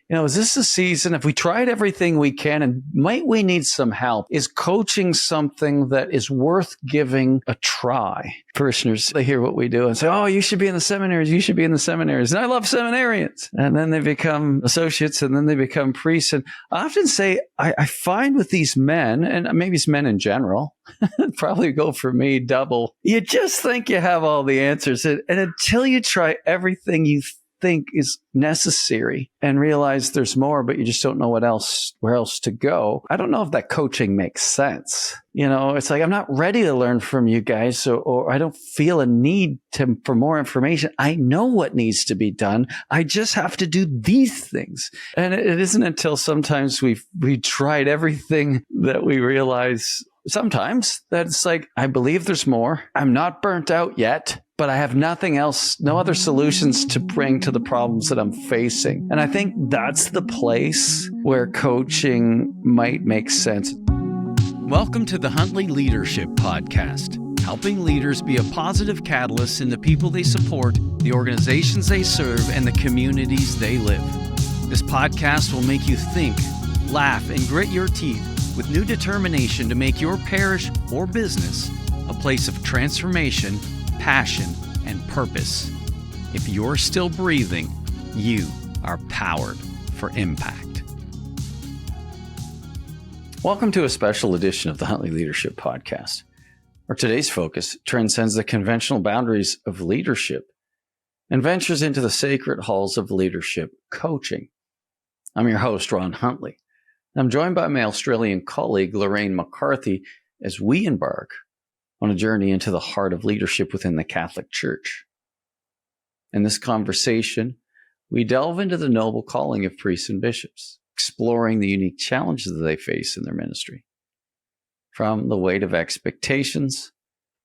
Is this a season? Have we tried everything we can and might we need some help? Is coaching something that is worth giving a try? Parishioners, they hear what we do and say, oh, you should be in the seminaries. You should be in the seminaries. And I love seminarians. And then they become associates and then they become priests. And I often say, I find with these men, and maybe it's men in general, probably go for me double. You just think you have all the answers. And until you try everything you think is necessary and realize there's more, but you just don't know where else to go. I don't know if that coaching makes sense. It's like, I'm not ready to learn from you guys, or I don't feel a need for more information. I know what needs to be done. I just have to do these things. And it isn't until sometimes we tried everything that we realize sometimes that it's like, I believe there's more. I'm not burnt out yet, but I have nothing else, no other solutions to bring to the problems that I'm facing. And I think that's the place where coaching might make sense. Welcome to the Huntley Leadership Podcast, helping leaders be a positive catalyst in the people they support, the organizations they serve, and the communities they live. This podcast will make you think, laugh, and grit your teeth with new determination to make your parish or business a place of transformation, passion, and purpose. If you're still breathing, you are powered for impact. Welcome to a special edition of the Huntley Leadership Podcast, where today's focus transcends the conventional boundaries of leadership and ventures into the sacred halls of leadership coaching. I'm your host, Ron Huntley. I'm joined by my Australian colleague, Lorraine McCarthy, as we embark on a journey into the heart of leadership within the Catholic Church. In this conversation, we delve into the noble calling of priests and bishops, exploring the unique challenges that they face in their ministry. From the weight of expectations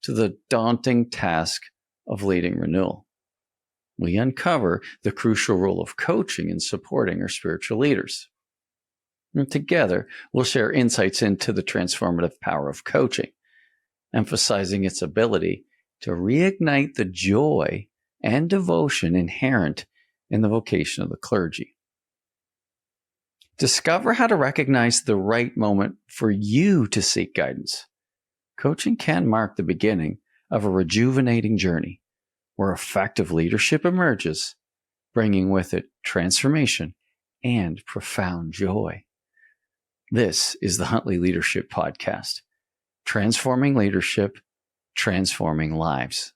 to the daunting task of leading renewal, we uncover the crucial role of coaching in supporting our spiritual leaders. And together, we'll share insights into the transformative power of coaching, emphasizing its ability to reignite the joy and devotion inherent in the vocation of the clergy. Discover how to recognize the right moment for you to seek guidance. Coaching can mark the beginning of a rejuvenating journey where effective leadership emerges, bringing with it transformation and profound joy. This is the Huntley Leadership Podcast. Transforming leadership, transforming lives.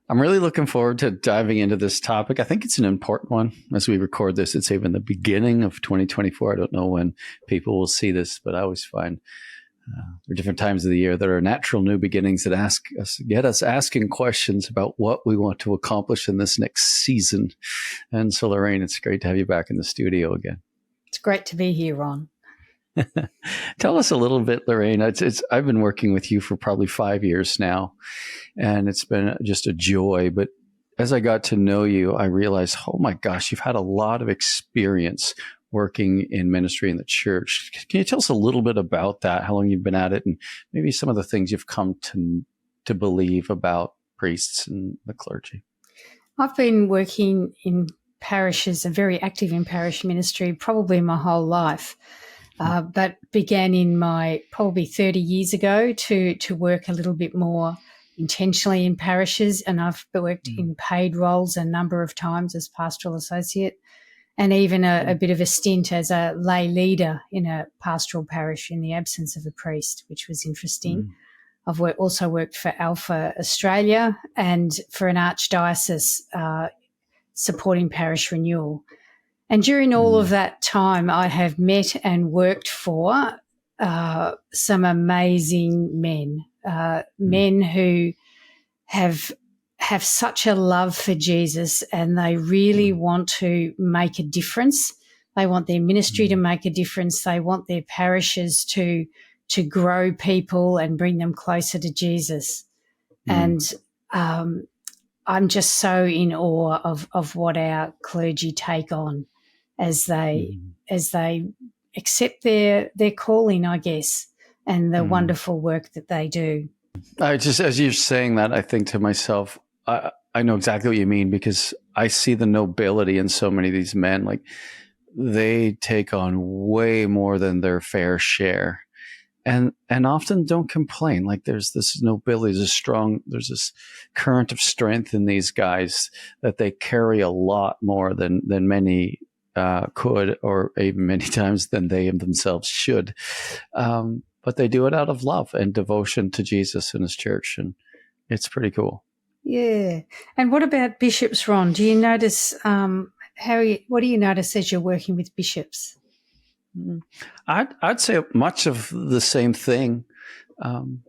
I'm really looking forward to diving into this topic. I think it's an important one as we record this. It's even the beginning of 2024. I don't know when people will see this, but I always find there are different times of the year that are natural new beginnings that get us asking questions about what we want to accomplish in this next season. And so, Lorraine, it's great to have you back in the studio again. It's great to be here, Ron. Tell us a little bit, Lorraine. I've been working with you for probably 5 years now, and it's been just a joy. But as I got to know you, I realized, oh my gosh, you've had a lot of experience working in ministry in the church. Can you tell us a little bit about that, how long you've been at it, and maybe some of the things you've come to believe about priests and the clergy? I've been working in parishes and very active in parish ministry probably my whole life. But began in my probably 30 years ago to work a little bit more intentionally in parishes, and I've worked in paid roles a number of times as pastoral associate, and even a bit of a stint as a lay leader in a pastoral parish in the absence of a priest, which was interesting. I've also worked for Alpha Australia and for an archdiocese supporting parish renewal. And during all of that time, I have met and worked for some amazing men, men who have such a love for Jesus, and they really want to make a difference. They want their ministry to make a difference. They want their parishes to grow people and bring them closer to Jesus. And I'm just so in awe of what our clergy take on as they accept their calling, I guess, and the wonderful work that they do. As you're saying that, I think to myself, I know exactly what you mean, because I see the nobility in so many of these men. Like, they take on way more than their fair share. And often don't complain. Like there's this nobility, there's this current of strength in these guys that they carry a lot more than many could, or even many times than they themselves should. But they do it out of love and devotion to Jesus and his church. And it's pretty cool. Yeah. And what about bishops, Ron? Do you notice, what do you notice as you're working with bishops? I'd say much of the same thing. One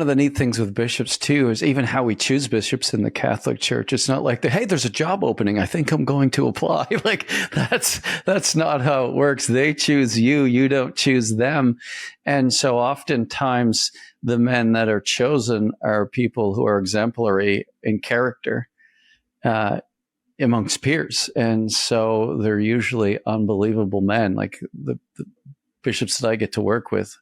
of the neat things with bishops too is even how we choose bishops in the Catholic Church. It's not like, hey, there's a job opening, I think I'm going to apply. Like that's not how it works. They choose you, you don't choose them. And so oftentimes the men that are chosen are people who are exemplary in character, amongst peers. And so they're usually unbelievable men. Like the bishops that I get to work with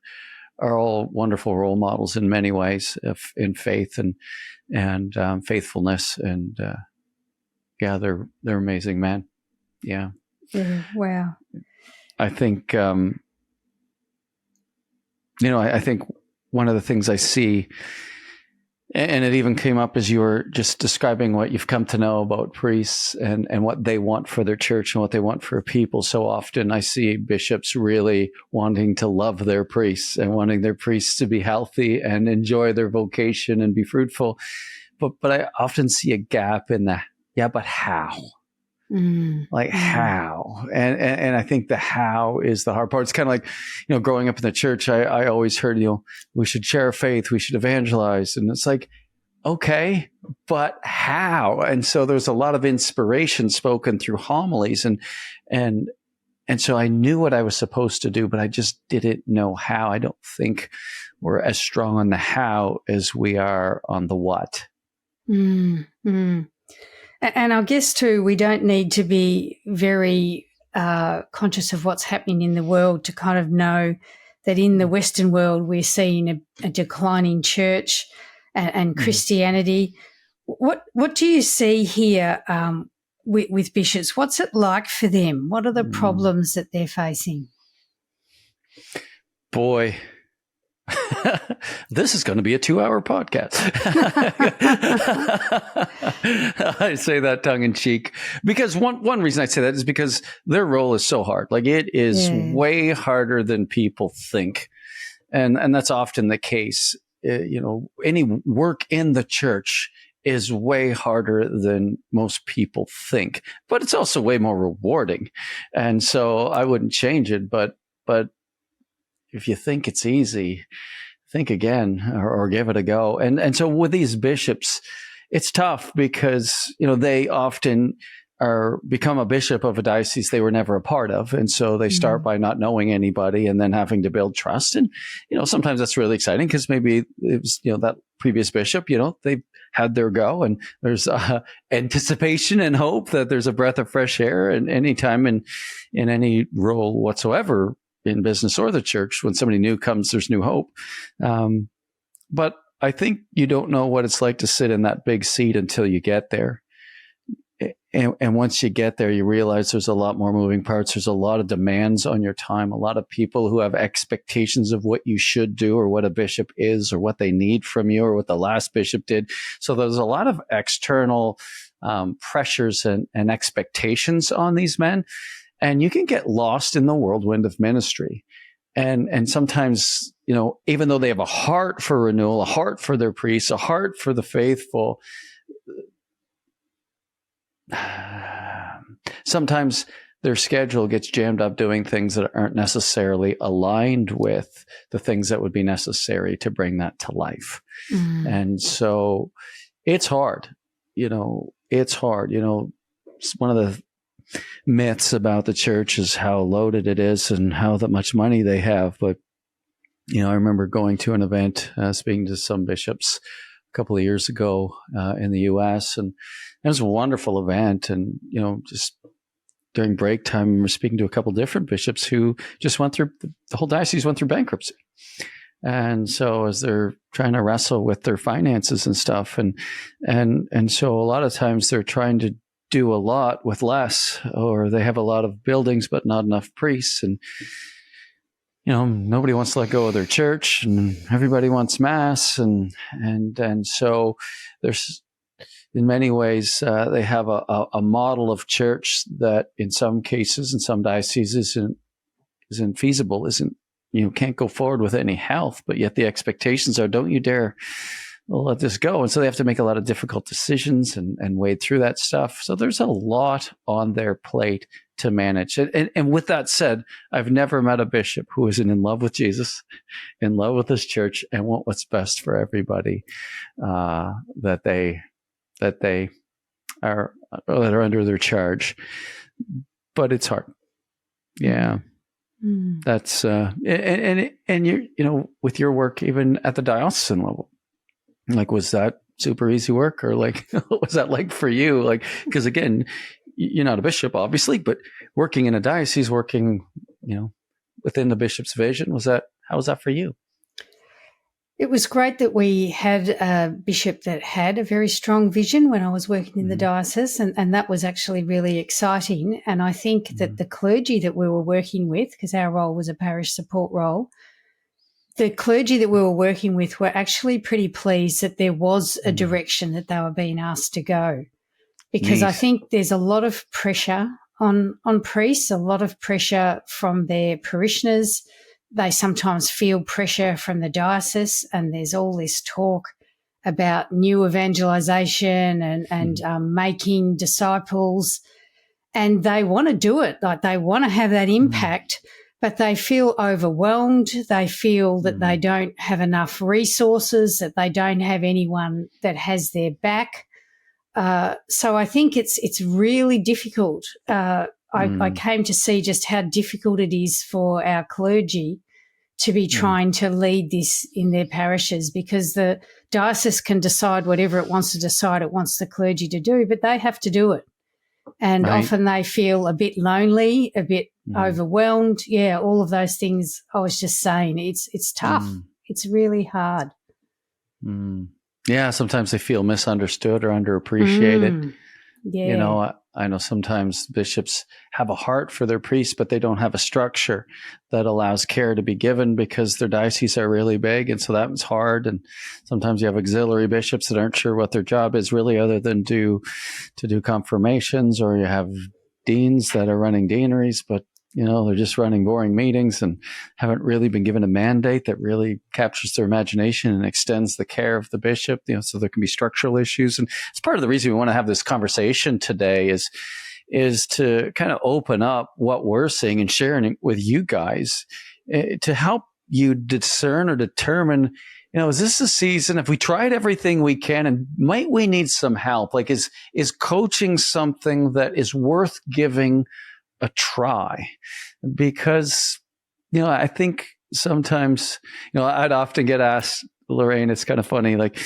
are all wonderful role models in many ways, in faith and faithfulness. And they're amazing men. Yeah. Wow. I think, I think one of the things I see, and it even came up as you were just describing what you've come to know about priests and what they want for their church and what they want for people. So often I see bishops really wanting to love their priests and wanting their priests to be healthy and enjoy their vocation and be fruitful. But I often see a gap in but how? How? And I think the how is the hard part. It's kind of like, growing up in the church, I always heard, we should share faith, we should evangelize. And it's like, okay, but how? And so there's a lot of inspiration spoken through homilies and so I knew what I was supposed to do, but I just didn't know how. I don't think we're as strong on the how as we are on the what. And I guess, too, we don't need to be very conscious of what's happening in the world to kind of know that in the Western world we're seeing a declining church and Christianity. What do you see here with bishops? What's it like for them? What are the problems that they're facing? Boy. This is going to be a 2-hour podcast. I say that tongue in cheek because one reason I say that is because their role is so hard. Like it is way harder than people think. And that's often the case. Any work in the church is way harder than most people think, but it's also way more rewarding. And so I wouldn't change it, but if you think it's easy, think again or give it a go. And so with these bishops, it's tough because, they often become a bishop of a diocese they were never a part of. And so they start by not knowing anybody and then having to build trust. And, sometimes that's really exciting because maybe it was, that previous bishop, they had their go and there's anticipation and hope that there's a breath of fresh air. And anytime in any role whatsoever, in business or the church, when somebody new comes, there's new hope. But I think you don't know what it's like to sit in that big seat until you get there. And once you get there, you realize there's a lot more moving parts. There's a lot of demands on your time, a lot of people who have expectations of what you should do or what a bishop is or what they need from you or what the last bishop did. So there's a lot of external pressures and expectations on these men. And you can get lost in the whirlwind of ministry. And sometimes, even though they have a heart for renewal, a heart for their priests, a heart for the faithful, sometimes their schedule gets jammed up doing things that aren't necessarily aligned with the things that would be necessary to bring that to life. And so it's hard, it's hard. One of the myths about the church is how loaded it is and how that much money they have. But, I remember going to an event, speaking to some bishops a couple of years ago in the U.S. And it was a wonderful event. And, just during break time, we're speaking to a couple of different bishops who just went through, the whole diocese went through bankruptcy. And so as they're trying to wrestle with their finances and stuff, and so a lot of times they're trying to do a lot with less, or they have a lot of buildings but not enough priests, and nobody wants to let go of their church, and everybody wants mass, and so there's, in many ways, they have a model of church that in some cases, in some dioceses, isn't feasible, can't go forward with any health, but yet the expectations are, don't you dare let this go. And so they have to make a lot of difficult decisions and wade through that stuff. So there's a lot on their plate to manage. And with that said, I've never met a bishop who isn't in love with Jesus, in love with his church, and want what's best for everybody that are under their charge. But it's hard. Yeah. That's and you with your work, even at the diocesan level, like, was that super easy work, or like, what was that like for you? Like, because again, you're not a bishop, obviously, but working in a diocese, working, within the bishop's vision, how was that for you? It was great that we had a bishop that had a very strong vision when I was working in the diocese, and that was actually really exciting. And I think that the clergy that we were working with, because our role was a parish support role, the clergy that we were working with were actually pretty pleased that there was a direction that they were being asked to go. Because I think there's a lot of pressure on priests, a lot of pressure from their parishioners. They sometimes feel pressure from the diocese, and there's all this talk about new evangelization and making disciples, and they want to do it. Like, they want to have that impact, but they feel overwhelmed. They feel that they don't have enough resources, that they don't have anyone that has their back. So I think it's really difficult. I came to see just how difficult it is for our clergy to be trying to lead this in their parishes, because the diocese can decide whatever it wants to decide it wants the clergy to do, but they have to do it. And often they feel a bit lonely, a bit overwhelmed. Yeah, all of those things I was just saying. It's tough. It's really hard. Yeah, sometimes they feel misunderstood or underappreciated. Yeah. I know sometimes bishops have a heart for their priests, but they don't have a structure that allows care to be given because their dioceses are really big. And so that's hard. And sometimes you have auxiliary bishops that aren't sure what their job is really, other than to do confirmations, or you have deans that are running deaneries, but they're just running boring meetings and haven't really been given a mandate that really captures their imagination and extends the care of the bishop, so there can be structural issues. And it's part of the reason we want to have this conversation today is to kind of open up what we're seeing and sharing it with you guys, to help you discern or determine, is this a season, if we tried everything we can, and might we need some help? Like, is coaching something that is worth giving a try? Because, I think sometimes, I'd often get asked, Lorraine, it's kind of funny, like,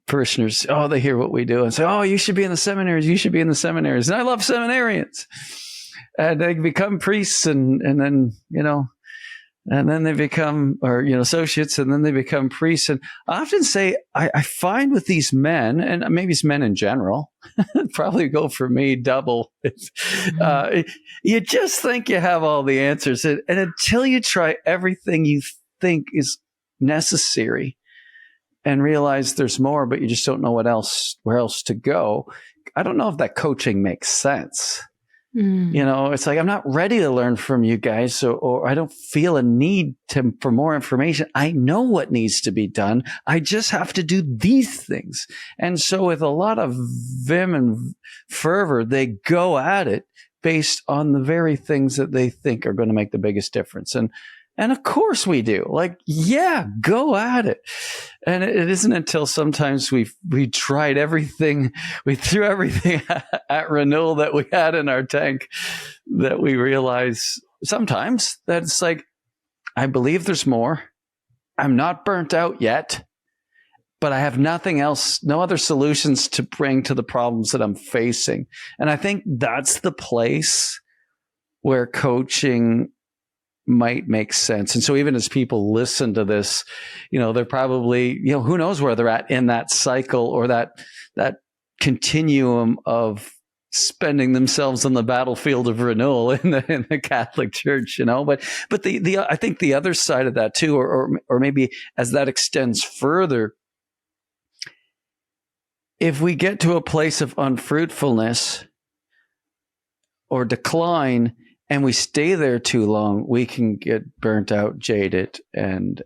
parishioners, they hear what we do and say, you should be in the seminaries, you should be in the seminaries. And I love seminarians. And they become priests and then, and then they become, associates, and then they become priests. And I often say, I find with these men, and maybe it's men in general, probably go for me double. You just think you have all the answers. And until you try everything you think is necessary and realize there's more, but you just don't know where else to go, I don't know if that coaching makes sense. It's like, I'm not ready to learn from you guys, or I don't feel a need for more information. I know what needs to be done. I just have to do these things. And so with a lot of vim and fervor, they go at it based on the very things that they think are going to make the biggest difference. And of course we do. Like, yeah, go at it. And it isn't until sometimes we tried everything, we threw everything at renewal that we had in our tank, that we realize sometimes that it's like, I believe there's more. I'm not burnt out yet, but I have nothing else, no other solutions to bring to the problems that I'm facing. And I think that's the place where coaching might make sense. And so even as people listen to this, they're probably, who knows where they're at in that cycle, or that continuum of spending themselves on the battlefield of renewal in the Catholic Church, but the I think the other side of that too, or maybe as that extends further, if we get to a place of unfruitfulness or decline and we stay there too long, we can get burnt out, jaded, and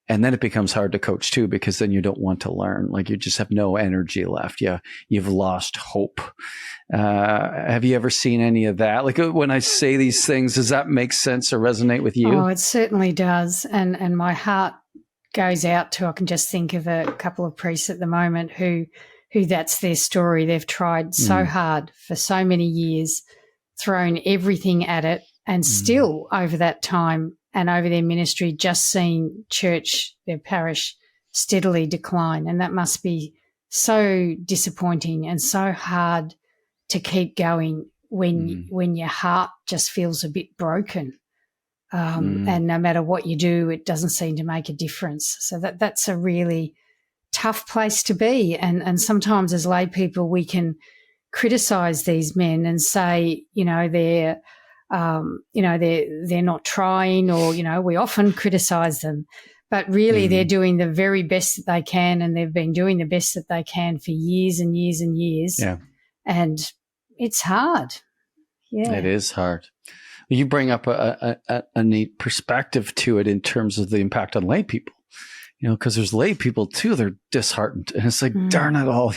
then it becomes hard to coach too, because then you don't want to learn. Like, you just have no energy left. Yeah, you've lost hope. Have you ever seen any of that? Like, when I say these things, does that make sense or resonate with you? Oh, it certainly does. And my heart goes out to, I can just think of a couple of priests at the moment who that's their story. They've tried so hard for so many years, thrown everything at it, and still over that time and over their ministry, just seen church, their parish, steadily decline. And that must be so disappointing and so hard to keep going when your heart just feels a bit broken. And no matter what you do, it doesn't seem to make a difference. So that's a really tough place to be. And sometimes as lay people, we can criticize these men and say, they're not trying, or, we often criticize them, but really they're doing the very best that they can, and they've been doing the best that they can for years and years and years. Yeah. And it's hard. Yeah. It is hard. You bring up a neat perspective to it in terms of the impact on lay people. Because there's lay people too, they're disheartened. And it's like, darn it all,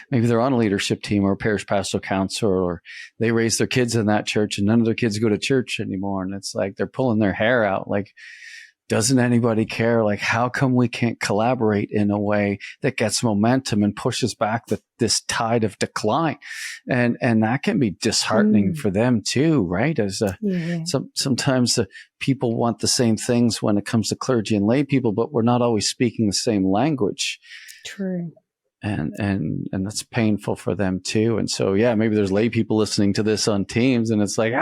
maybe they're on a leadership team or a parish pastoral council, or they raise their kids in that church and none of their kids go to church anymore. And it's like, they're pulling their hair out. Like, doesn't anybody care? Like, how come we can't collaborate in a way that gets momentum and pushes back this tide of decline? And that can be disheartening for them too, right? As sometimes the people want the same things when it comes to clergy and lay people, but we're not always speaking the same language. True. And that's painful for them too. And so, maybe there's lay people listening to this on Teams, and it's like,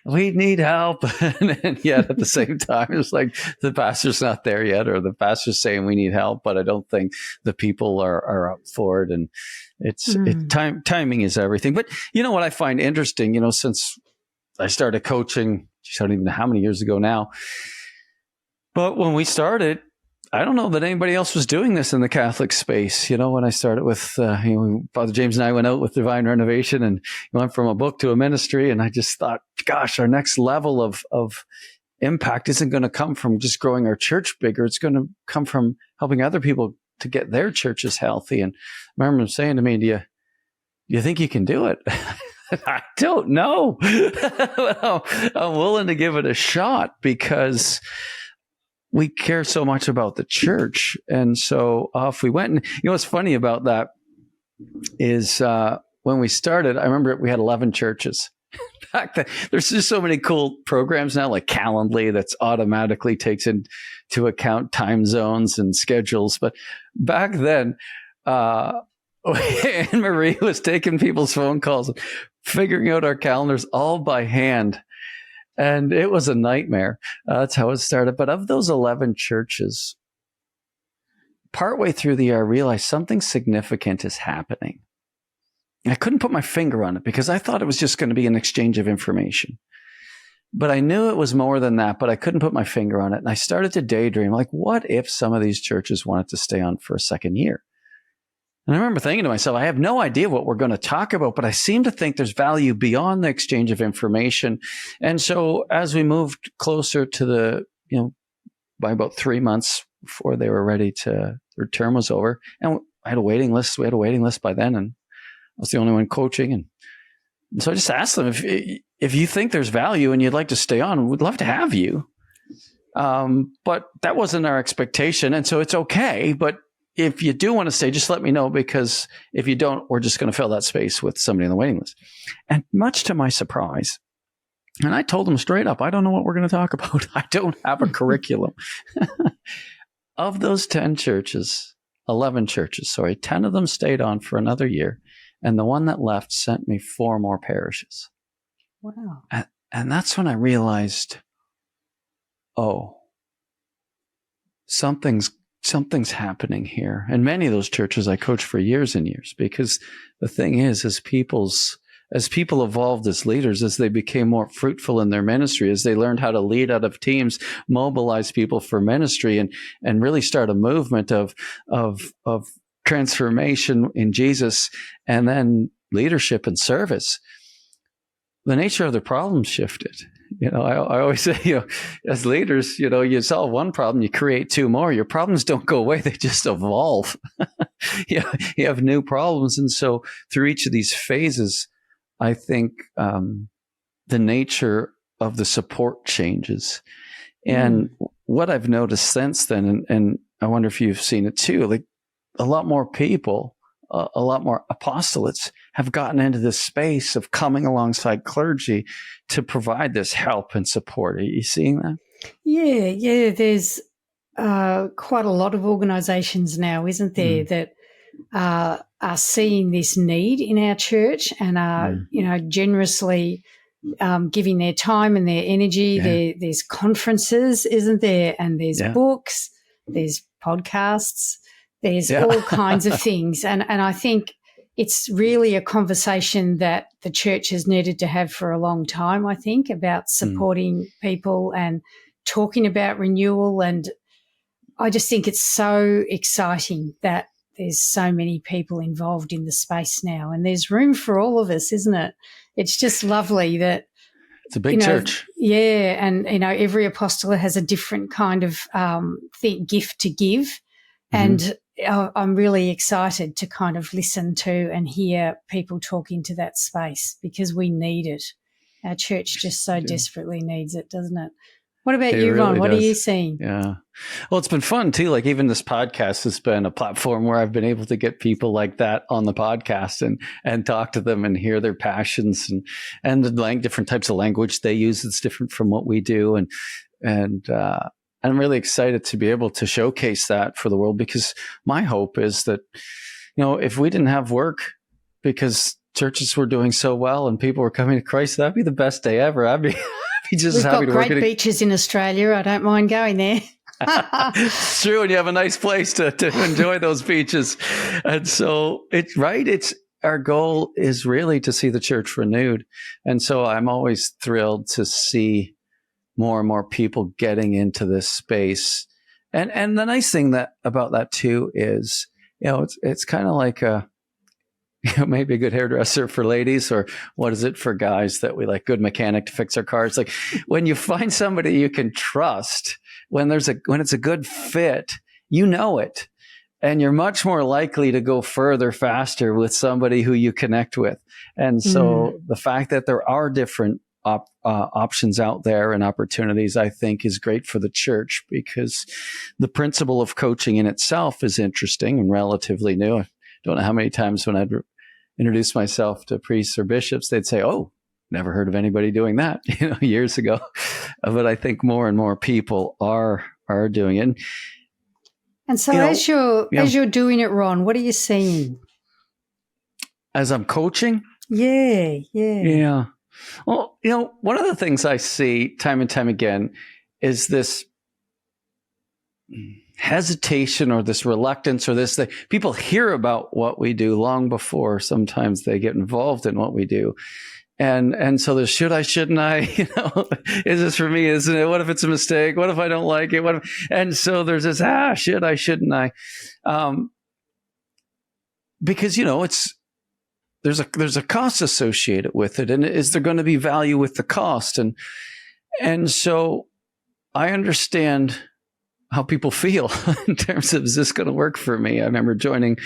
we need help. and yet at the same time, it's like the pastor's not there yet, or the pastor's saying we need help, but I don't think the people are up for it. And timing is everything. But what I find interesting, since I started coaching, I don't even know how many years ago now, but when we started, I don't know that anybody else was doing this in the Catholic space. When I started with, Father James and I went out with Divine Renovation and went from a book to a ministry. And I just thought, gosh, our next level of impact isn't going to come from just growing our church bigger. It's going to come from helping other people to get their churches healthy. And I remember him saying to me, do you think you can do it? I don't know. I'm willing to give it a shot, because we care so much about the church. And so off we went. And what's funny about that is when we started, I remember we had 11 churches. Back then, there's just so many cool programs now, like Calendly, that's automatically takes into account time zones and schedules. But back then, Anne Marie was taking people's phone calls, figuring out our calendars all by hand. And it was a nightmare. That's how it started. But of those 11 churches, partway through the year, I realized something significant is happening. And I couldn't put my finger on it, because I thought it was just going to be an exchange of information. But I knew it was more than that, but I couldn't put my finger on it. And I started to daydream, like, what if some of these churches wanted to stay on for a second year? And I remember thinking to myself, I have no idea what we're going to talk about, but I seem to think there's value beyond the exchange of information. And so as we moved closer to by about 3 months before they were ready their term was over, and I had a waiting list. We had a waiting list by then, and I was the only one coaching. And so I just asked them, if you think there's value and you'd like to stay on, we'd love to have you. But that wasn't our expectation. And so it's okay. But if you do want to stay, just let me know, because if you don't, we're just going to fill that space with somebody on the waiting list. And much to my surprise, and I told them straight up, I don't know what we're going to talk about. I don't have a curriculum. Of those 11 churches, 10 of them stayed on for another year. And the one that left sent me 4 more parishes. Wow. And that's when I realized, something's something's happening here. And many of those churches I coached for years and years, because the thing is, as people evolved as leaders, as they became more fruitful in their ministry, as they learned how to lead out of teams, mobilize people for ministry, and really start a movement of transformation in Jesus, and then leadership and service, the nature of the problem shifted. I always say, as leaders, you solve one problem, you create two more. Your problems don't go away; they just evolve. You have new problems, and so through each of these phases, I think the nature of the support changes. And what I've noticed since then, and I wonder if you've seen it too, like a lot more people, a lot more apostolates have gotten into this space of coming alongside clergy to provide this help and support. Are you seeing that? Yeah. There's quite a lot of organisations now, isn't there, that are seeing this need in our church and are, generously giving their time and their energy. Yeah. There's conferences, isn't there? And there's books, there's podcasts, there's all kinds of things. And I think it's really a conversation that the church has needed to have for a long time, I think, about supporting people and talking about renewal. And I just think it's so exciting that there's so many people involved in the space now, and there's room for all of us, isn't it? It's just lovely that it's a big church. Yeah, and every apostolate has a different kind of gift to give, and I'm really excited to kind of listen to and hear people talk into that space, because we need it. Our church just so desperately needs it, doesn't it? What about you, Ron? Really what does. are you seeing? Yeah. Well, it's been fun too. Like even this podcast has been a platform where I've been able to get people like that on the podcast and talk to them and hear their passions and the different types of language they use. It's different from what we do. And I'm really excited to be able to showcase that for the world, because my hope is that, if we didn't have work because churches were doing so well and people were coming to Christ, that'd be the best day ever. I'd be just We've happy got to work. Great beaches in Australia. I don't mind going there. It's true, and you have a nice place to enjoy those beaches. And so it's our goal is really to see the church renewed. And so I'm always thrilled to see more and more people getting into this space. And the nice thing about that too is, it's kind of like maybe a good hairdresser for ladies, or what is it for guys that we like, good mechanic to fix our cars. Like when you find somebody you can trust, when it's a good fit, it, and you're much more likely to go further, faster with somebody who you connect with. And so the fact that there are different options out there and opportunities, I think, is great for the church, because the principle of coaching in itself is interesting and relatively new. I don't know how many times when I'd introduce myself to priests or bishops, they'd say, "Oh, never heard of anybody doing that," years ago. But I think more and more people are doing it. And so, as you're doing it, Ron, what are you seeing? As I'm coaching? Yeah. Well, one of the things I see time and time again is this hesitation or this reluctance or this thing. People hear about what we do long before sometimes they get involved in what we do. And so there's should I, shouldn't I, is this for me? Isn't it? What if it's a mistake? What if I don't like it? And so there's this, should I, shouldn't I? Because, there's a cost associated with it. And is there going to be value with the cost? And so I understand how people feel in terms of, is this going to work for me? I remember joining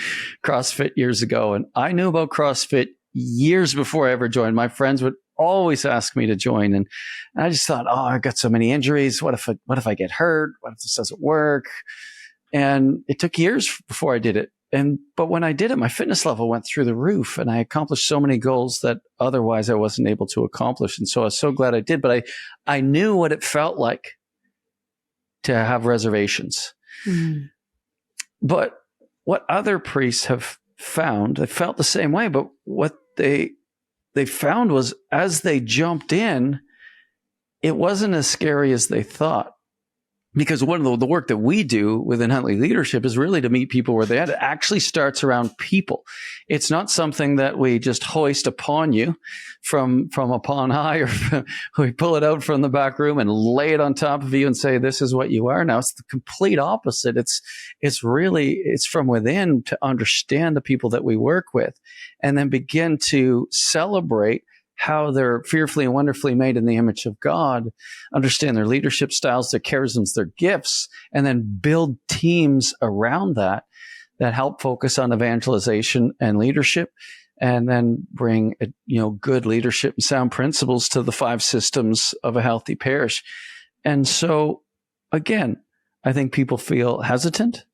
CrossFit years ago, and I knew about CrossFit years before I ever joined. My friends would always ask me to join, and I just thought, I got so many injuries. What if I get hurt? What if this doesn't work? And it took years before I did it. But when I did it, my fitness level went through the roof, and I accomplished so many goals that otherwise I wasn't able to accomplish. And so I was so glad I did. But I knew what it felt like to have reservations. But what other priests have found, they felt the same way, but what they found was, as they jumped in, it wasn't as scary as they thought. because one of the work that we do within Huntley Leadership is really to meet people where they're at. It actually starts around people. It's not something that we just hoist upon you from upon high, or we pull it out from the back room and lay it on top of you and say, this is what you are now. It's the complete opposite. It's from within, to understand the people that we work with and then begin to celebrate how they're fearfully and wonderfully made in the image of God, understand their leadership styles, their charisms, their gifts, and then build teams around that help focus on evangelization and leadership, and then bring, good leadership and sound principles to the 5 systems of a healthy parish. And so, again, I think people feel hesitant.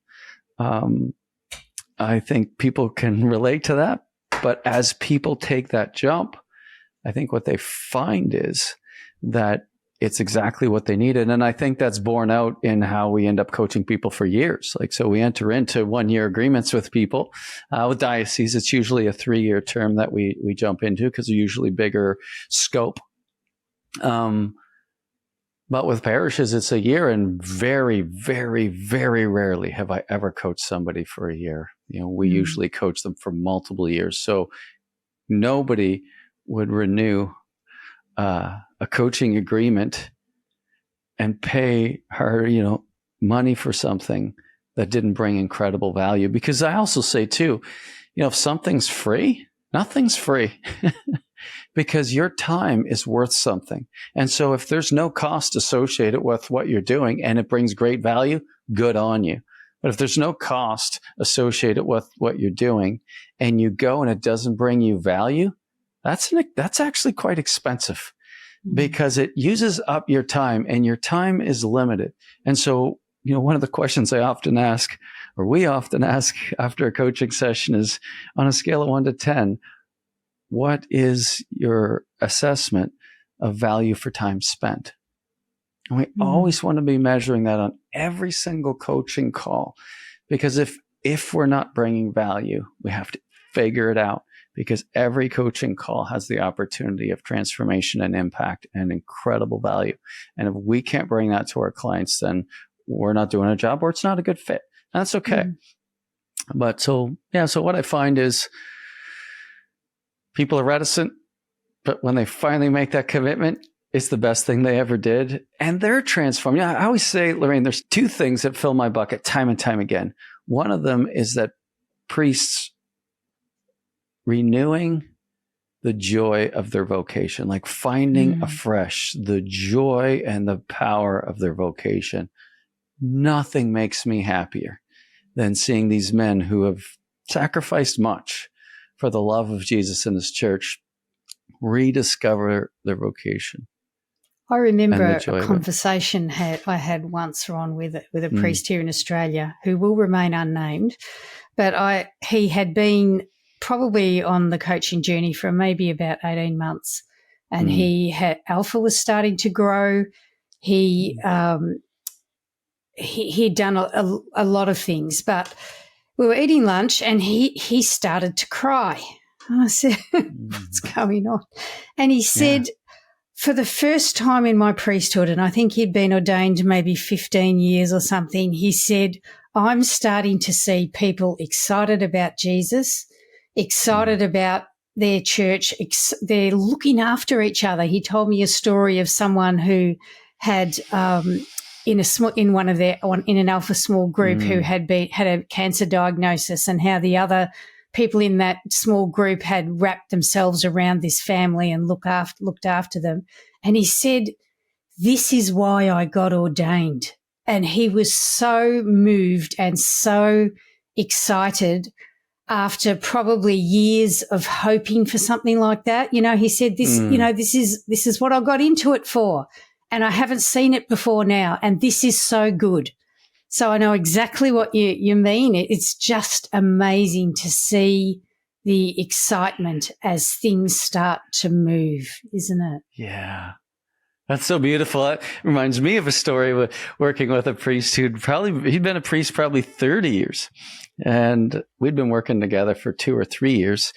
I think people can relate to that. But as people take that jump, I think what they find is that it's exactly what they needed. And I think that's borne out in how we end up coaching people for years. So we enter into 1-year agreements with people. With dioceses, it's usually a 3-year term that we jump into because they're usually bigger scope. But with parishes, it's a year, and very, very, very rarely have I ever coached somebody for a year. We usually coach them for multiple years. So nobody would renew a coaching agreement and pay her, money for something that didn't bring incredible value. Because I also say too, if something's free, nothing's free. Because your time is worth something. And so if there's no cost associated with what you're doing and it brings great value, good on you. But if there's no cost associated with what you're doing and you go and it doesn't bring you value, that's actually quite expensive, because it uses up your time, and your time is limited. And so, one of the questions I often ask, or we often ask after a coaching session, is, on a scale of 1 to 10, what is your assessment of value for time spent? And we always want to be measuring that on every single coaching call, because if we're not bringing value, we have to figure it out. Because every coaching call has the opportunity of transformation and impact and incredible value. And if we can't bring that to our clients, then we're not doing a job, or it's not a good fit. And that's okay. But so what I find is people are reticent, but when they finally make that commitment, it's the best thing they ever did. And they're transformed. I always say, Lorraine, there's 2 things that fill my bucket time and time again. One of them is that priests renewing the joy of their vocation, like finding afresh the joy and the power of their vocation. Nothing makes me happier than seeing these men who have sacrificed much for the love of Jesus and his church rediscover their vocation. I remember a conversation I had once, Ron, with a priest here in Australia who will remain unnamed, but he had been probably on the coaching journey for maybe about 18 months. And Alpha was starting to grow. He'd done a lot of things, but we were eating lunch and he started to cry. And I said, what's going on? And he said, for the first time in my priesthood, and I think he'd been ordained maybe 15 years or something, he said, I'm starting to see people excited about Jesus, excited about their church. They're looking after each other. He told me a story of someone who had in an Alpha small group who had a cancer diagnosis, and how the other people in that small group had wrapped themselves around this family and looked after them. And he said, "This is why I got ordained." And he was so moved and so excited after probably years of hoping for something like that. He said, this is what I got into it for, and I haven't seen it before now, and this is so good. So I know exactly what you mean. It's just amazing to see the excitement as things start to move, isn't it? Yeah. That's so beautiful. It reminds me of a story with working with a priest he'd been a priest probably 30 years. And we'd been working together for 2 or 3 years.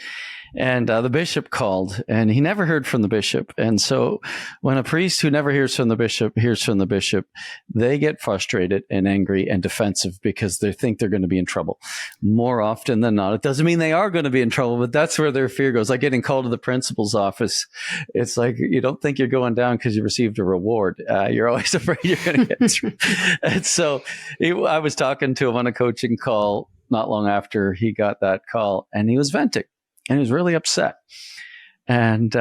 And the bishop called, and he never heard from the bishop. And so when a priest who never hears from the bishop hears from the bishop, they get frustrated and angry and defensive because they think they're going to be in trouble. More often than not, it doesn't mean they are going to be in trouble, but that's where their fear goes. Like getting called to the principal's office. It's like you don't think you're going down because you received a reward. You're always afraid you're going to get through. And so I was talking to him on a coaching call not long after he got that call, and he was venting, and he was really upset. And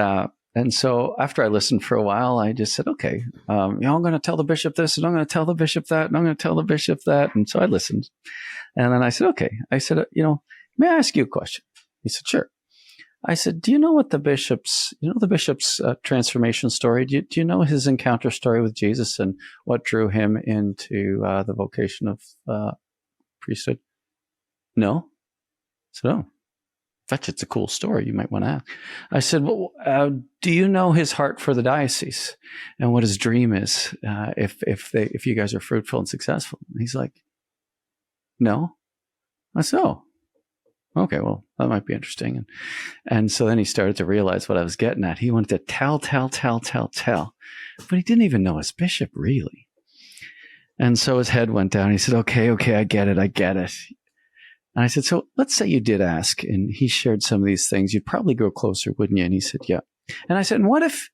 so after I listened for a while, I just said, okay, I'm going to tell the bishop this, and I'm going to tell the bishop that, and I'm going to tell the bishop that. And so I listened. And then I said, okay. I said, may I ask you a question? He said, sure. I said, do you know what the bishop's transformation story? Do you know his encounter story with Jesus and what drew him into the vocation of priesthood? No. I said, oh, fetch, it's a cool story. You might want to ask. I said, well, do you know his heart for the diocese and what his dream is if you guys are fruitful and successful? And he's like, no. I said, oh. Okay, well, that might be interesting. And so then he started to realize what I was getting at. He wanted to tell. But he didn't even know his bishop, really. And so his head went down. He said, okay, I get it. And I said, so let's say you did ask, and he shared some of these things. You'd probably go closer, wouldn't you? And he said, yeah. And I said, and what if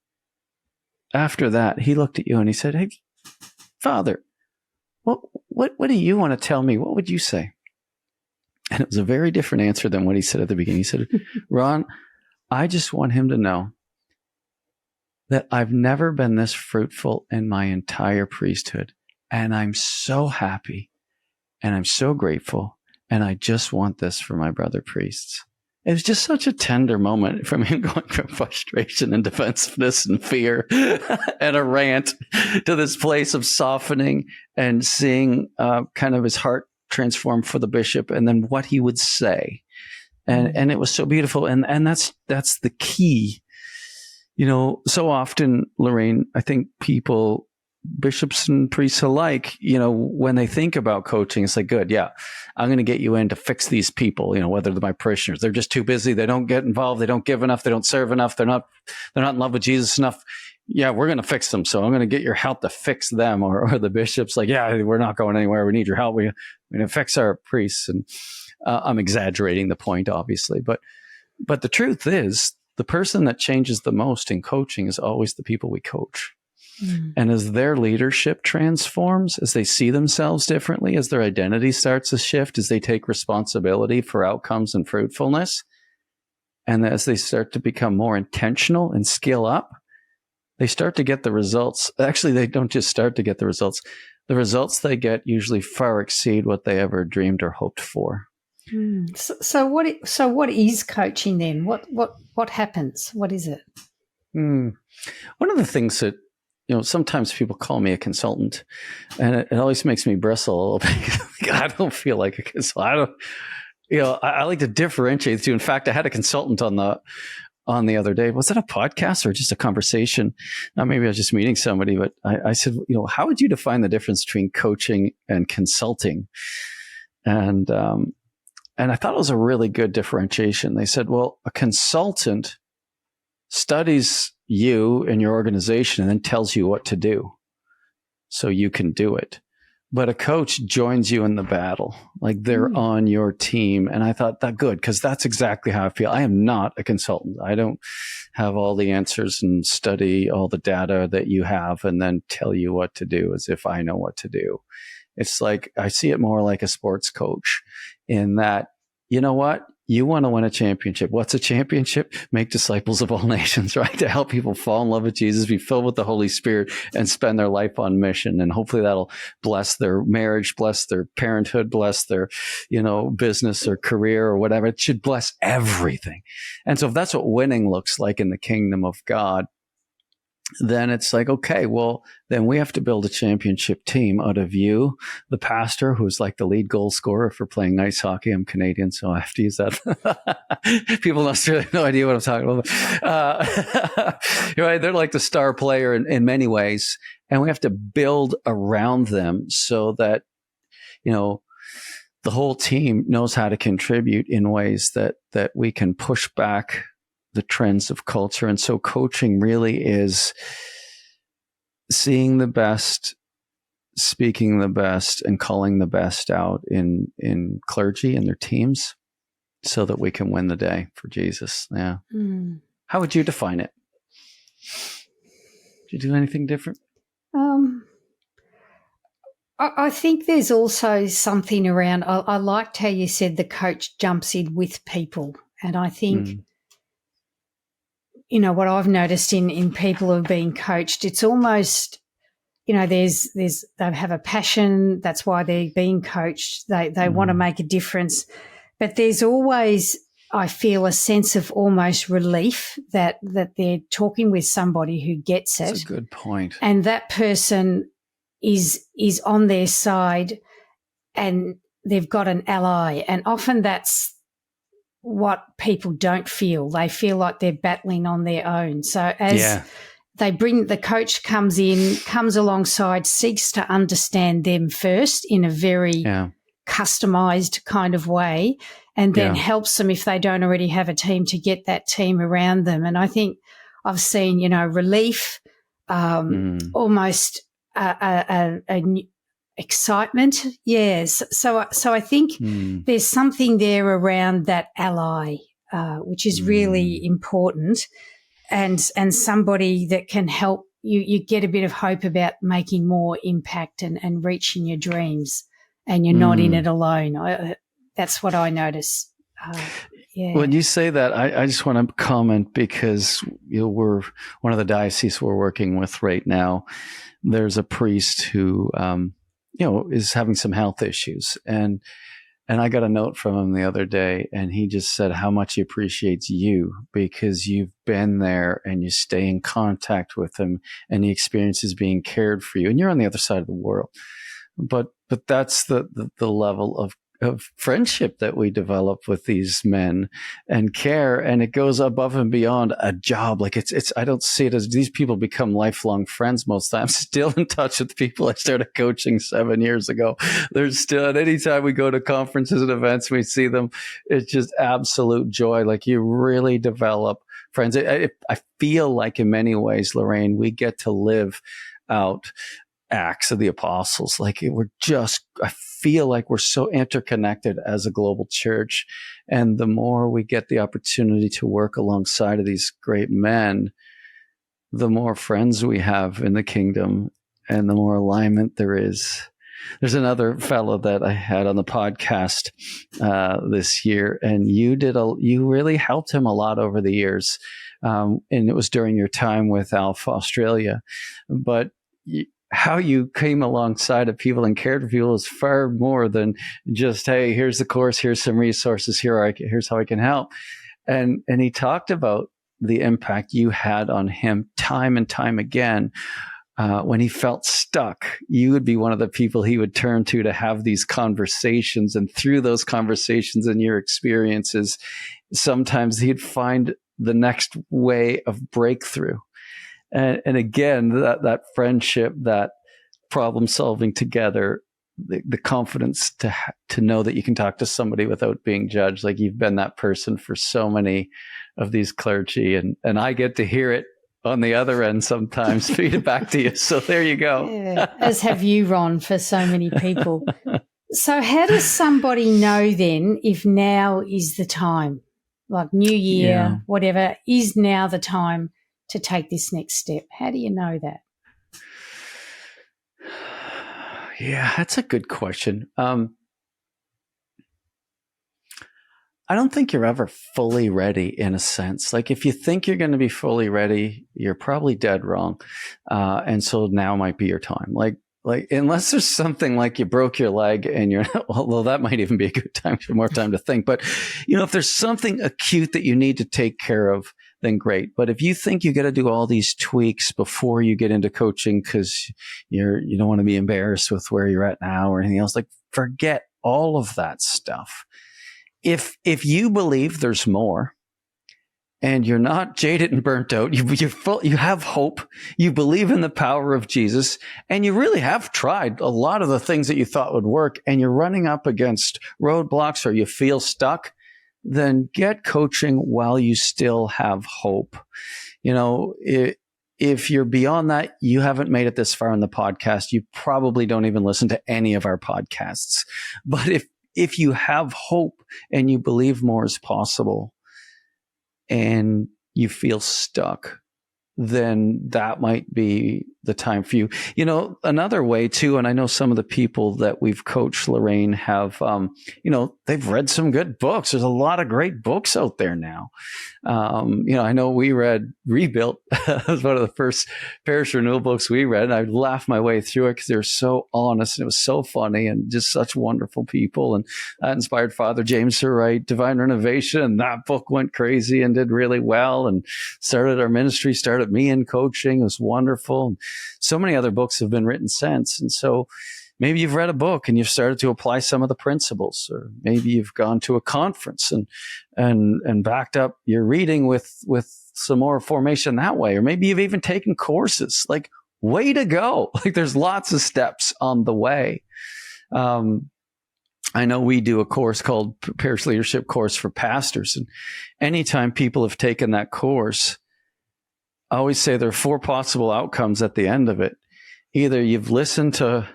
after that he looked at you and he said, hey, Father, what do you want to tell me? What would you say? And it was a very different answer than what he said at the beginning. He said, Ron, I just want him to know that I've never been this fruitful in my entire priesthood. And I'm so happy and I'm so grateful. And I just want this for my brother priests. It was just such a tender moment from him going from frustration and defensiveness and fear and a rant to this place of softening and seeing kind of his heart transform for the bishop, and then what he would say. And it was so beautiful. And that's the key. So often, Lorraine, I think people, bishops and priests alike, when they think about coaching, it's like, good, yeah, I'm going to get you in to fix these people, whether they're my parishioners. They're just too busy. They don't get involved. They don't give enough. They don't serve enough. They're not in love with Jesus enough. Yeah, we're going to fix them. So I'm going to get your help to fix them. Or the bishop's like, yeah, we're not going anywhere. We need your help. We're going to fix our priests. And I'm exaggerating the point, obviously. But the truth is, the person that changes the most in coaching is always the people we coach. Mm. And as their leadership transforms, as they see themselves differently, as their identity starts to shift, as they take responsibility for outcomes and fruitfulness, and as they start to become more intentional and skill up, they start to get the results. Actually, they don't just start to get the results. The results they get usually far exceed what they ever dreamed or hoped for. Mm. So what is coaching then? What happens? What is it? One of the things that, sometimes people call me a consultant, and it always makes me bristle a little bit. I don't feel like a consultant. I like to differentiate the two. In fact, I had a consultant on the other day. Was that a podcast or just a conversation? Maybe I was just meeting somebody, but I said, how would you define the difference between coaching and consulting? And I thought it was a really good differentiation. They said, well, a consultant studies you and your organization and then tells you what to do so you can do it. But a coach joins you in the battle, like they're on your team. And I thought that good, because that's exactly how I feel. I am not a consultant. I don't have all the answers and study all the data that you have and then tell you what to do as if I know what to do. It's like, I see it more like a sports coach in that, you know what? You want to win a championship. What's a championship? Make disciples of all nations, right? To help people fall in love with Jesus, be filled with the Holy Spirit, and spend their life on mission. And hopefully that'll bless their marriage, bless their parenthood, bless their, business or career or whatever. It should bless everything. And so if that's what winning looks like in the kingdom of God, then it's like, okay, well, then we have to build a championship team out of you, the pastor, who's like the lead goal scorer for playing nice hockey. I'm Canadian, so I have to use that. People have really no idea what I'm talking about. Right? They're like the star player in many ways, and we have to build around them so that, the whole team knows how to contribute in ways that we can push back the trends of culture. And so coaching really is seeing the best, speaking the best, and calling the best out in clergy and their teams so that we can win the day for Jesus. Yeah. How would you define it? Did you do anything different? I think there's also something around, I liked how you said the coach jumps in with people. And I think, what I've noticed in people who are being coached, it's almost, they have a passion. That's why they're being coached. They want to make a difference. But there's always, I feel, a sense of almost relief that they're talking with somebody who gets it. That's a good point. And that person is on their side and they've got an ally. And often that's what people don't feel. They feel like they're battling on their own. So as the coach comes alongside, seeks to understand them first in a very customized kind of way, and then helps them, if they don't already have a team, to get that team around them. And I think I've seen, relief, almost excitement. Yes. So I think there's something there around that ally, which is really important, and somebody that can help you get a bit of hope about making more impact and reaching your dreams, and you're not in it alone. That's what I notice. When you say that, I just want to comment, because we're one of the dioceses we're working with right now. There's a priest who, is having some health issues, and I got a note from him the other day, and he just said how much he appreciates you, because you've been there and you stay in contact with him, and he experiences being cared for you, and you're on the other side of the world. But that's the level of friendship that we develop with these men, and care, and it goes above and beyond a job. Like it's I don't see it as these people become lifelong friends most times. I'm still in touch with people I started coaching 7 years ago. They're still, at any time we go to conferences and events, we see them. It's just absolute joy. Like, you really develop friends. I feel like in many ways, Lorraine, we get to live out Acts of the Apostles. Like, I feel like we're so interconnected as a global church. And the more we get the opportunity to work alongside of these great men, the more friends we have in the kingdom and the more alignment there is. There's another fellow that I had on the podcast this year, and you really helped him a lot over the years. And it was during your time with Alpha Australia. But how you came alongside of people and cared for people is far more than just, hey, here's the course, here's some resources, here's how I can help. And he talked about the impact you had on him time and time again. When he felt stuck, you would be one of the people he would turn to have these conversations. And through those conversations and your experiences, sometimes he'd find the next way of breakthrough. And again, that friendship, that problem solving together, the confidence to know that you can talk to somebody without being judged. Like, you've been that person for so many of these clergy, and I get to hear it on the other end sometimes, feed it back to you. So there you go. Yeah, as have you, Ron, for so many people. So how does somebody know then if now is the time? Like, new year, whatever, is now the time to take this next step? How do you know that? Yeah, that's a good question. I don't think you're ever fully ready, in a sense. Like, if you think you're going to be fully ready, you're probably dead wrong. And so now might be your time. Like unless there's something like you broke your leg and you're, although that might even be a good time for more time to think. But, if there's something acute that you need to take care of, then great. But if you think you got to do all these tweaks before you get into coaching because you don't want to be embarrassed with where you're at now or anything else, like, forget all of that stuff. If you believe there's more, and you're not jaded and burnt out. You have hope. You believe in the power of Jesus, and you really have tried a lot of the things that you thought would work, and you're running up against roadblocks or you feel stuck, then get coaching while you still have hope. If you're beyond that, you haven't made it this far in the podcast. You probably don't even listen to any of our podcasts. But if you have hope and you believe more is possible and you feel stuck, then that might be the time for you. Another way too, and I know some of the people that we've coached, Lorraine, have, they've read some good books. There's a lot of great books out there now. I know we read Rebuilt. It was one of the first Parish renewal books we read. And I laughed my way through it because they were so honest and it was so funny and just such wonderful people. And that inspired Father James to write Divine Renovation. And that book went crazy and did really well and started our ministry, started me in coaching. It was wonderful. And so many other books have been written since. And so maybe you've read a book and you've started to apply some of the principles, or maybe you've gone to a conference and backed up your reading with some more formation that way. Or maybe you've even taken courses. Like, way to go. Like, there's lots of steps on the way. I know we do a course called Parish Leadership Course for Pastors. And anytime people have taken that course, I always say there are 4 possible outcomes at the end of it. Either you've listened to,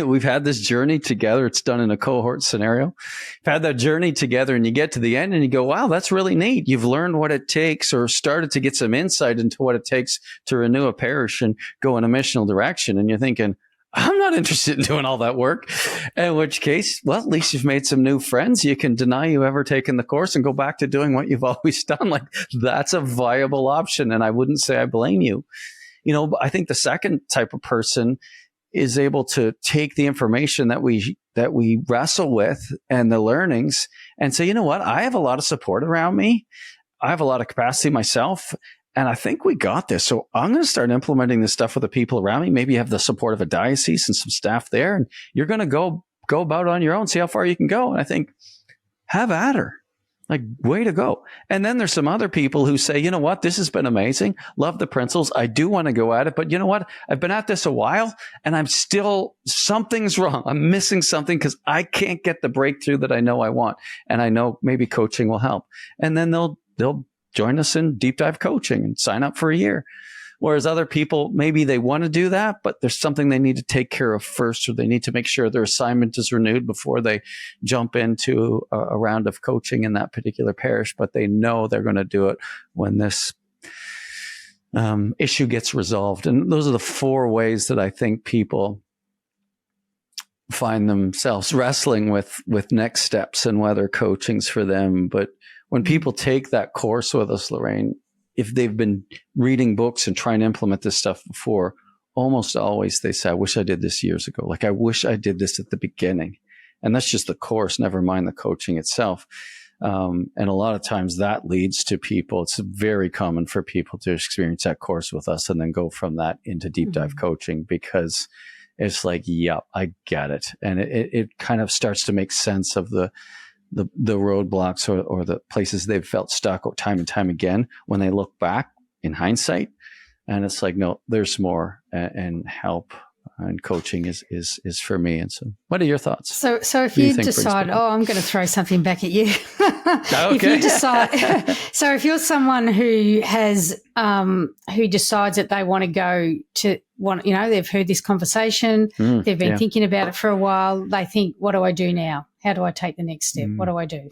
we've had this journey together. It's done in a cohort scenario. You've had that journey together and you get to the end and you go, wow, that's really neat. You've learned what it takes or started to get some insight into what it takes to renew a parish and go in a missional direction. And you're thinking, I'm not interested in doing all that work. In which case, well, at least you've made some new friends. You can deny you ever taken the course and go back to doing what you've always done. Like, that's a viable option. And I wouldn't say I blame you. I think the second type of person is able to take the information that we wrestle with and the learnings and say, you know what? I have a lot of support around me. I have a lot of capacity myself. And I think we got this. So I'm going to start implementing this stuff with the people around me. Maybe you have the support of a diocese and some staff there, and you're going to go about it on your own, see how far you can go. And I think, have at her. Like, way to go. And then there's some other people who say, you know what, this has been amazing. Love the principles. I do want to go at it. But you know what? I've been at this a while and something's wrong. I'm missing something because I can't get the breakthrough that I know I want. And I know maybe coaching will help. And then they'll join us in deep dive coaching and sign up for a year. Whereas other people, maybe they want to do that, but there's something they need to take care of first, or they need to make sure their assignment is renewed before they jump into a round of coaching in that particular parish. But they know they're going to do it when this issue gets resolved. And those are the 4 ways that I think people find themselves wrestling with next steps and whether coaching's for them. But when people take that course with us, Lorraine, if they've been reading books and trying to implement this stuff before, almost always they say, I wish I did this years ago. Like, I wish I did this at the beginning. And that's just the course, never mind the coaching itself. And a lot of times that leads to people. It's very common for people to experience that course with us and then go from that into deep dive coaching, because it's like, yep, I get it. And it kind of starts to make sense of the roadblocks or the places they've felt stuck time and time again when they look back in hindsight. And it's like, no, there's more, and help and coaching is for me. And so what are your thoughts? So if you decide, I'm going to throw something back at you. Okay. If you decide, so if you're someone who has, who decides that they want to go to they've heard this conversation, they've been thinking about it for a while. They think, what do I do now? How do I take the next step? What do I do?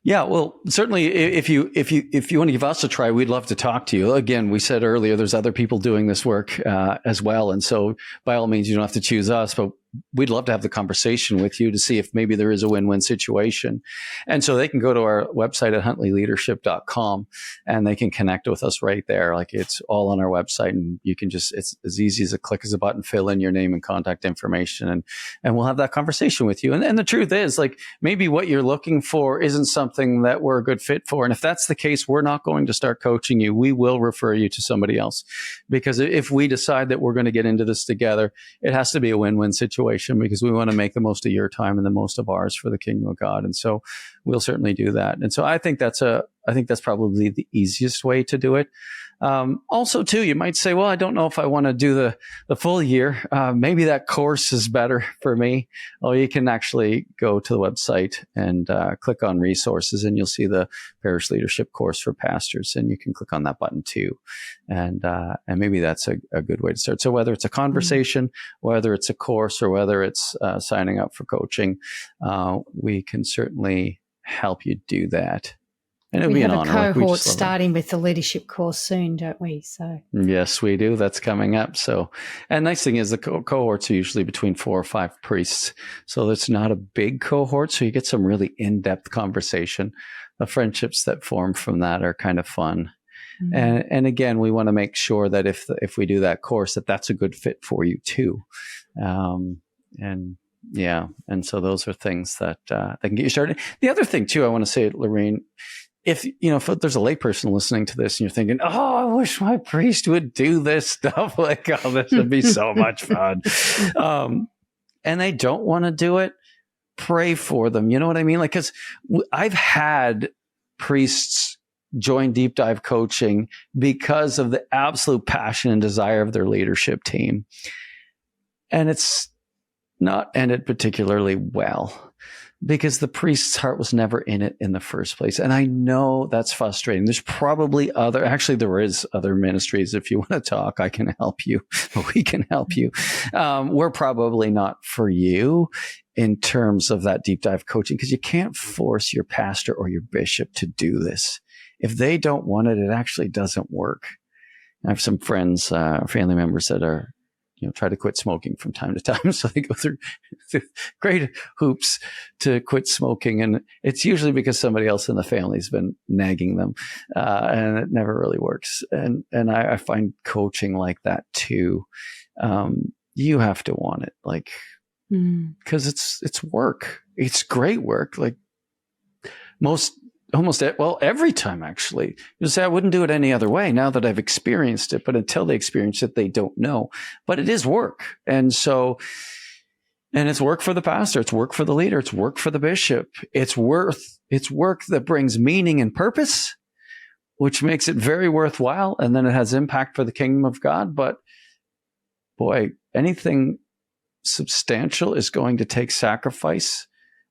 Yeah, well, certainly if you want to give us a try, we'd love to talk to you. Again, we said earlier, there's other people doing this work as well. And so by all means, you don't have to choose us, but we'd love to have the conversation with you to see if maybe there is a win-win situation. And so they can go to our website at huntleyleadership.com and they can connect with us right there. Like, it's all on our website, and you can just, it's as easy as a click as a button, fill in your name and contact information, and we'll have that conversation with you. And the truth is, like, maybe what you're looking for isn't something that we're a good fit for. And if that's the case, we're not going to start coaching you. We will refer you to somebody else, because if we decide that we're going to get into this together, it has to be a win-win situation, because we want to make the most of your time and the most of ours for the kingdom of God. And so we'll certainly do that. And so I think that's a I think that's probably the easiest way to do it. Also, too, you might say, well, I don't know if I want to do the full year. Maybe that course is better for me. Well, you can actually go to the website and click on resources, and you'll see the Parish Leadership course for pastors, and you can click on that button too. And maybe that's a good way to start. So whether it's a conversation, whether it's a course, or whether it's signing up for coaching, we can certainly help you do that. And it'll we be an have honor. a cohort starting with the leadership course soon, don't we? So yes, we do. That's coming up. So, and nice thing is the cohorts are usually between 4 or 5 priests. So it's not a big cohort. So you get some really in-depth conversation. The friendships that form from that are kind of fun. Mm-hmm. And again, we want to make sure that if we do that course, that's a good fit for you too. And so those are things that can get you started. The other thing too, I want to say, Lorraine, if there's a layperson listening to this and you're thinking, oh, I wish my priest would do this stuff, like, oh, this would be so much fun. And they don't want to do it, pray for them. You know what I mean? Like, because I've had priests join deep dive coaching because of the absolute passion and desire of their leadership team. And it's not ended particularly well, because the priest's heart was never in it in the first place. And I know that's frustrating. There's probably there is other ministries. If you want to talk, I can help you. We can help you. We're probably not for you in terms of that deep dive coaching, because you can't force your pastor or your bishop to do this. If they don't want it, it actually doesn't work. I have some friends, family members that are, try to quit smoking from time to time. So they go through great hoops to quit smoking. And it's usually because somebody else in the family has been nagging them. And it never really works. And I find coaching like that too. You have to want it, like, because it's work. It's great work. Like every time, actually. You say, I wouldn't do it any other way now that I've experienced it. But until they experience it, they don't know. But it is work. And it's work for the pastor. It's work for the leader. It's work for the bishop. It's work that brings meaning and purpose, which makes it very worthwhile. And then it has impact for the kingdom of God. But boy, anything substantial is going to take sacrifice.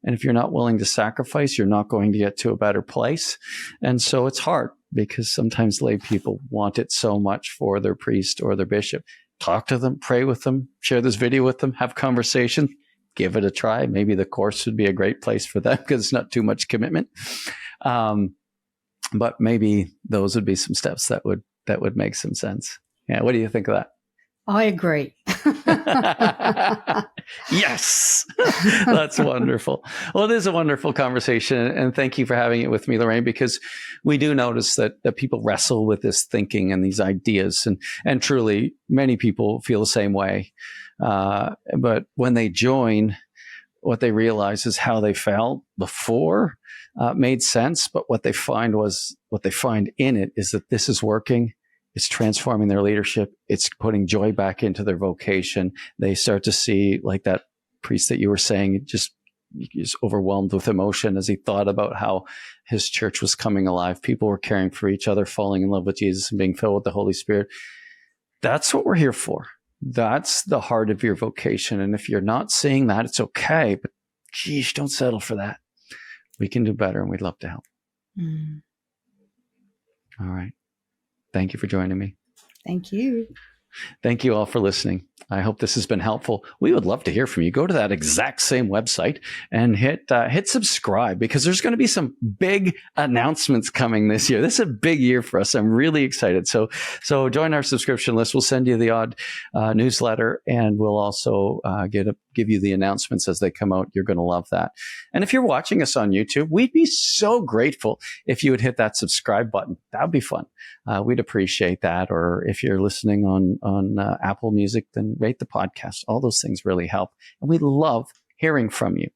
And if you're not willing to sacrifice, you're not going to get to a better place. And so it's hard, because sometimes lay people want it so much for their priest or their bishop. Talk to them, pray with them, share this video with them, have conversation, give it a try. Maybe the course would be a great place for them because it's not too much commitment. But maybe those would be some steps that would make some sense. Yeah. What do you think of that? I agree. Yes. That's wonderful. Well, it is a wonderful conversation. And thank you for having it with me, Lorraine, because we do notice that people wrestle with this thinking and these ideas. And truly, many people feel the same way. But when they join, what they realize is how they felt before made sense. But what they find in it is that this is working. It's transforming their leadership. It's putting joy back into their vocation. They start to see, like that priest that you were saying, just overwhelmed with emotion as he thought about how his church was coming alive. People were caring for each other, falling in love with Jesus and being filled with the Holy Spirit. That's what we're here for. That's the heart of your vocation. And if you're not seeing that, it's okay. But geez, don't settle for that. We can do better, and we'd love to help. All right. Thank you for joining me. Thank you. Thank you all for listening. I hope this has been helpful. We would love to hear from you. Go to that exact same website and hit subscribe, because there's going to be some big announcements coming this year. This is a big year for us. I'm really excited. So join our subscription list. We'll send you the odd newsletter, and we'll also give you the announcements as they come out. You're going to love that. And if you're watching us on YouTube, we'd be so grateful if you would hit that subscribe button. That would be fun. We'd appreciate that. Or if you're listening on Apple Music, then rate the podcast. All those things really help. And we love hearing from you.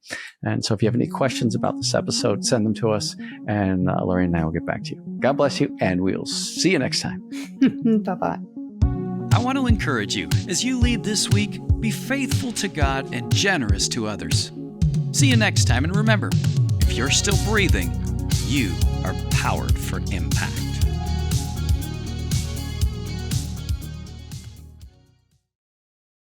And so if you have any questions about this episode, send them to us, and Lorraine and I will get back to you. God bless you, and we'll see you next time. Bye-bye. I want to encourage you, as you lead this week, be faithful to God and generous to others. See you next time, and remember, if you're still breathing, you are powered for impact.